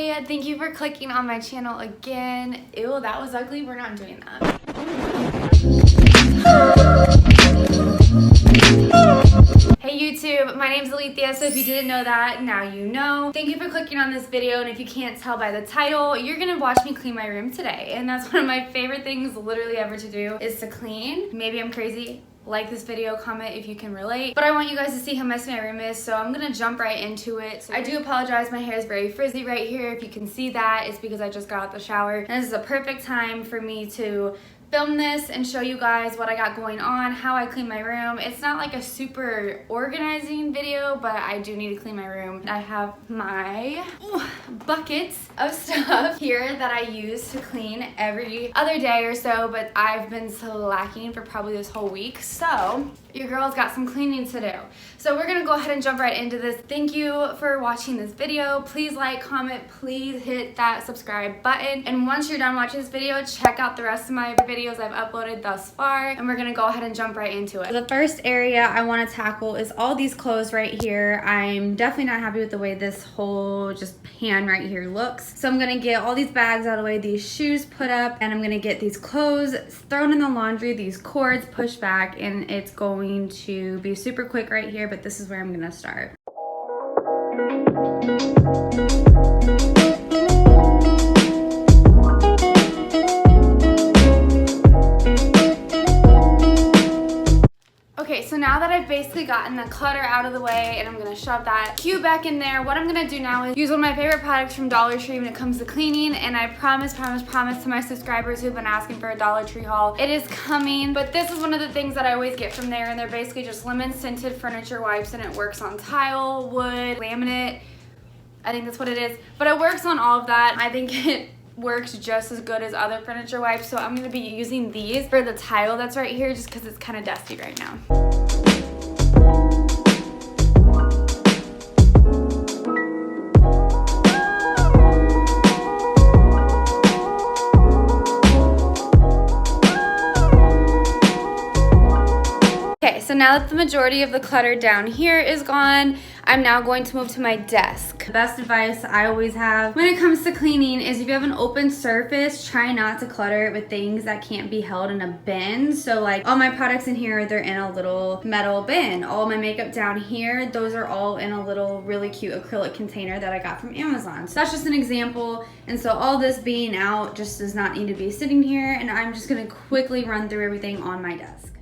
Hi, thank you for clicking on my channel again. Ew, that was ugly. We're not doing that. Hey YouTube, my name's Alethea, so if you didn't know that, now you know. Thank you for clicking on this video, and if you can't tell by the title, you're gonna watch me clean my room today. And that's one of my favorite things literally ever to do, is to clean. Maybe I'm crazy. Like this video, comment if you can relate. But I want you guys to see how messy my room is, so I'm gonna jump right into it. So I do apologize, my hair is very frizzy right here. If you can see that, it's because I just got out the shower. And this is a perfect time for me to film this and show you guys what I got going on, how I clean my room. It's not like a super organizing video, but I do need to clean my room. I have my buckets of stuff here that I use to clean every other day or so, but I've been slacking for probably this whole week, so your girl's got some cleaning to do. So we're gonna go ahead and jump right into this. Thank you for watching this video. Please like, comment, please hit that subscribe button. And once you're done watching this video, check out the rest of my videos I've uploaded thus far. And we're gonna go ahead and jump right into it. The first area I wanna tackle is all these clothes right here. I'm definitely not happy with the way this whole just pan right here looks. So I'm gonna get all these bags out of the way, these shoes put up, and I'm gonna get these clothes thrown in the laundry, these cords pushed back, and it's going to be super quick right here, but this is where I'm gonna start. Okay, so now that I've basically gotten the clutter out of the way and I'm gonna shove that cube back in there, what I'm gonna do now is use one of my favorite products from Dollar Tree when it comes to cleaning, and I promise to my subscribers who've been asking for a Dollar Tree haul, it is coming. But this is one of the things that I always get from there, and they're basically just lemon scented furniture wipes, and it works on tile, wood, laminate. I think that's what it is, but it works on all of that. I think it works just as good as other furniture wipes, so I'm going to be using these for the tile that's right here just because it's kind of dusty right now. Okay, so now that the majority of the clutter down here is gone, I'm now going to move to my desk. The best advice I always have when it comes to cleaning is if you have an open surface, try not to clutter it with things that can't be held in a bin. So like all my products in here, they're in a little metal bin. All my makeup down here, those are all in a little really cute acrylic container that I got from Amazon. So that's just an example. And so all this being out just does not need to be sitting here, and I'm just gonna quickly run through everything on my desk.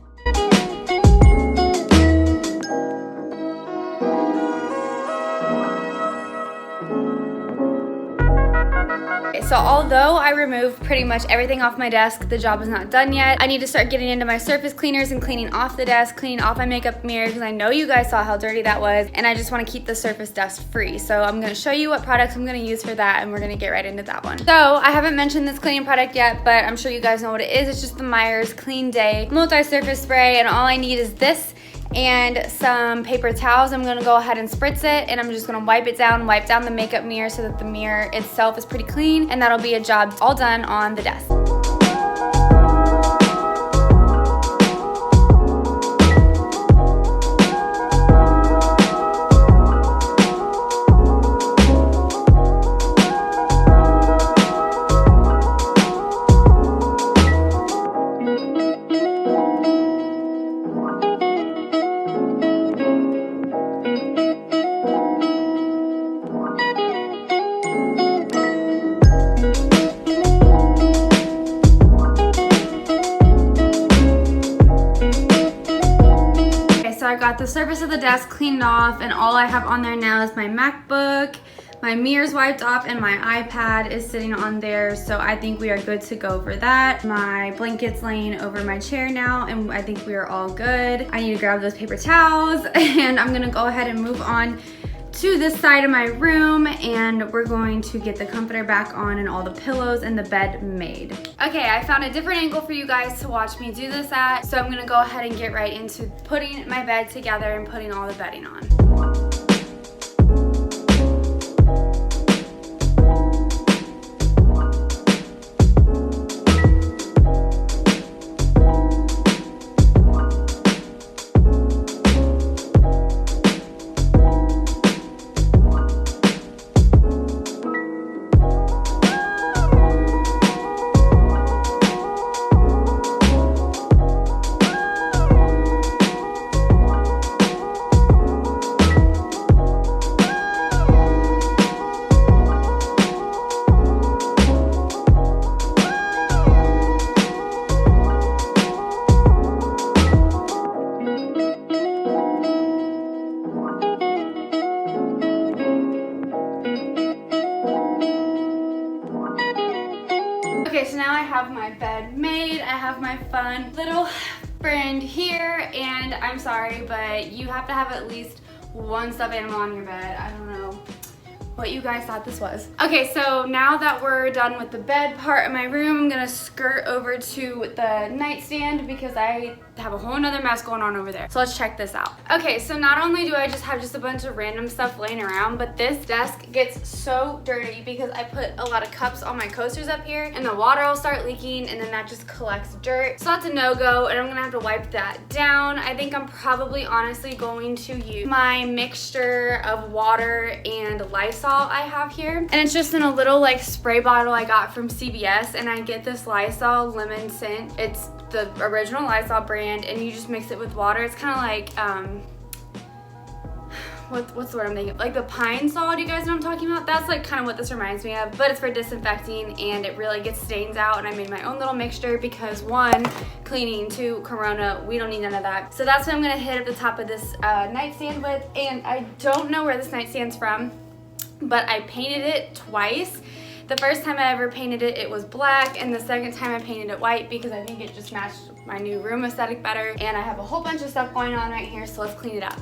So although I removed pretty much everything off my desk, the job is not done yet. I need to start getting into my surface cleaners and cleaning off the desk, cleaning off my makeup mirror, because I know you guys saw how dirty that was, and I just want to keep the surface dust free. So I'm going to show you what products I'm going to use for that, and we're going to get right into that one. So I haven't mentioned this cleaning product yet, but I'm sure you guys know what it is. It's just the Myers Clean Day Multi-Surface Spray, and all I need is this and some paper towels. I'm gonna go ahead and spritz it, and I'm just gonna wipe down the makeup mirror so that the mirror itself is pretty clean, and that'll be a job all done on the desk. I got the surface of the desk cleaned off, and all I have on there now is my MacBook, my mirror's wiped off, and my iPad is sitting on there, so I think we are good to go for that. My blanket's laying over my chair now, and I think we are all good. I need to grab those paper towels, and I'm gonna go ahead and move on to this side of my room, and we're going to get the comforter back on and all the pillows and the bed made. Okay, I found a different angle for you guys to watch me do this at, so I'm gonna go ahead and get right into putting my bed together and putting all the bedding on. Okay, so now I have my bed made. I have my fun little friend here, and I'm sorry, but you have to have at least one stuffed animal on your bed. I don't know what you guys thought this was. Okay, so now that we're done with the bed part of my room, I'm gonna skirt over to the nightstand because I have a whole nother mess going on over there. So let's check this out. Okay, so not only do I just have a bunch of random stuff laying around, but this desk gets so dirty because I put a lot of cups on my coasters up here and the water will start leaking and then that just collects dirt. So that's a no-go and I'm gonna have to wipe that down. I think I'm probably honestly going to use my mixture of water and Lysol I have here. And it's just in a little like spray bottle I got from CVS, and I get this Lysol lemon scent. It's the original Lysol brand, and you just mix it with water. It's kind of like what's the word I'm thinking? Like the pine sol, do you guys know what I'm talking about? That's like kind of what this reminds me of, but it's for disinfecting and it really gets stains out, and I made my own little mixture because 1, cleaning, 2, Corona, we don't need none of that. So that's what I'm gonna hit at the top of this nightstand with, and I don't know where this nightstand's from, but I painted it twice. The first time I ever painted it, it was black, and the second time I painted it white because I think it just matched my new room aesthetic better. And I have a whole bunch of stuff going on right here, so let's clean it up.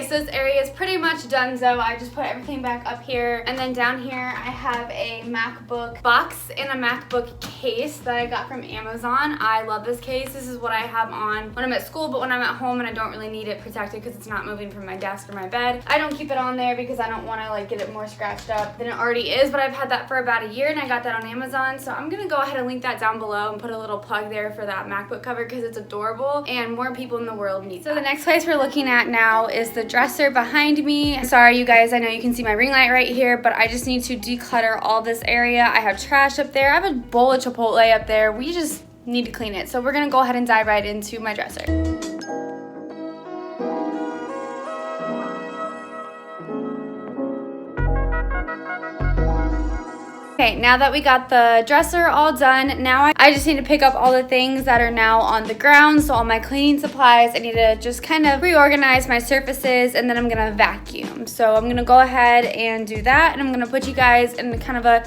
So this area is pretty much donezo. I just put everything back up here, and then down here I have a MacBook box and a MacBook case that I got from Amazon. I love this case. This is what I have on when I'm at school, but when I'm at home and I don't really need it protected because it's not moving from my desk or my bed, I don't keep it on there because I don't want to like get it more scratched up than it already is. But I've had that for about a year and I got that on Amazon, so I'm gonna go ahead and link that down below and put a little plug there for that MacBook cover because it's adorable and more people in the world need that. So the next place we're looking at now is the dresser behind me. Sorry you guys, I know you can see my ring light right here, but I just need to declutter all this area. I have trash up there. I have a bowl of Chipotle up there. We just need to clean it. So we're gonna go ahead and dive right into my dresser. Okay, now that we got the dresser all done, now I just need to pick up all the things that are now on the ground. So all my cleaning supplies, I need to just kind of reorganize my surfaces, and then I'm gonna vacuum. So I'm gonna go ahead and do that, and I'm gonna put you guys in kind of a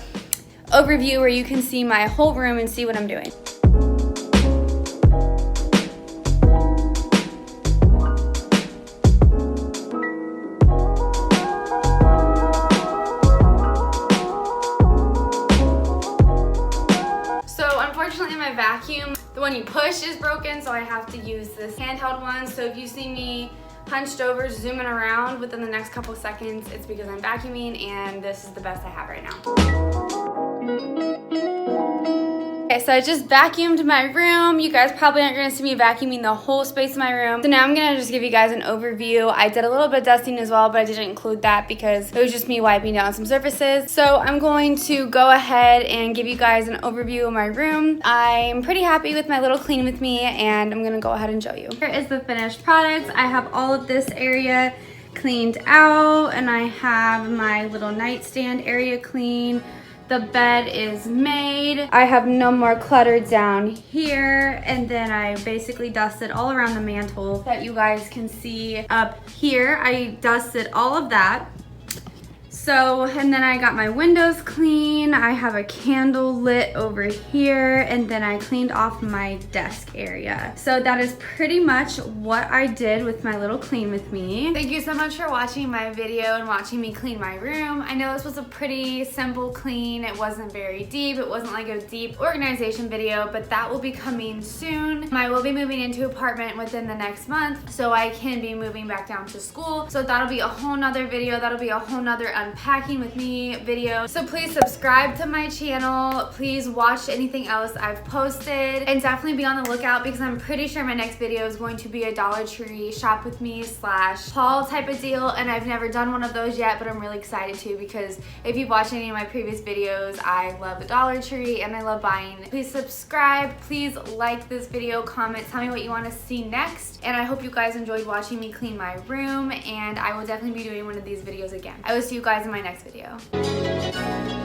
overview where you can see my whole room and see what I'm doing. Unfortunately, my vacuum, the one you push, is broken, so I have to use this handheld one. So if you see me hunched over zooming around within the next couple seconds, it's because I'm vacuuming, and this is the best I have right now. Okay, so I just vacuumed my room. You guys probably aren't gonna see me vacuuming the whole space of my room. So now I'm gonna just give you guys an overview. I did a little bit of dusting as well, but I didn't include that because it was just me wiping down some surfaces. So I'm going to go ahead and give you guys an overview of my room. I'm pretty happy with my little clean with me, and I'm gonna go ahead and show you. Here is the finished product. I have all of this area cleaned out, and I have my little nightstand area clean. The bed is made. I have no more clutter down here, and then I basically dusted all around the mantle that you guys can see up here. I dusted all of that. So, and then I got my windows clean. I have a candle lit over here, and then I cleaned off my desk area. So that is pretty much what I did with my little clean with me. Thank you so much for watching my video and watching me clean my room. I know this was a pretty simple clean. It wasn't very deep. It wasn't like a deep organization video, but that will be coming soon. I will be moving into an apartment within the next month, so I can be moving back down to school. So that'll be a whole nother video. That'll be a whole nother unpacking with me video. So please subscribe to my channel. Please watch anything else I've posted, and definitely be on the lookout because I'm pretty sure my next video is going to be a Dollar Tree shop with me / haul type of deal, and I've never done one of those yet, but I'm really excited to because if you've watched any of my previous videos, I love the Dollar Tree and I love buying. Please subscribe, please like this video, comment, tell me what you want to see next, and I hope you guys enjoyed watching me clean my room, and I will definitely be doing one of these videos again. I will see you guys in my next video.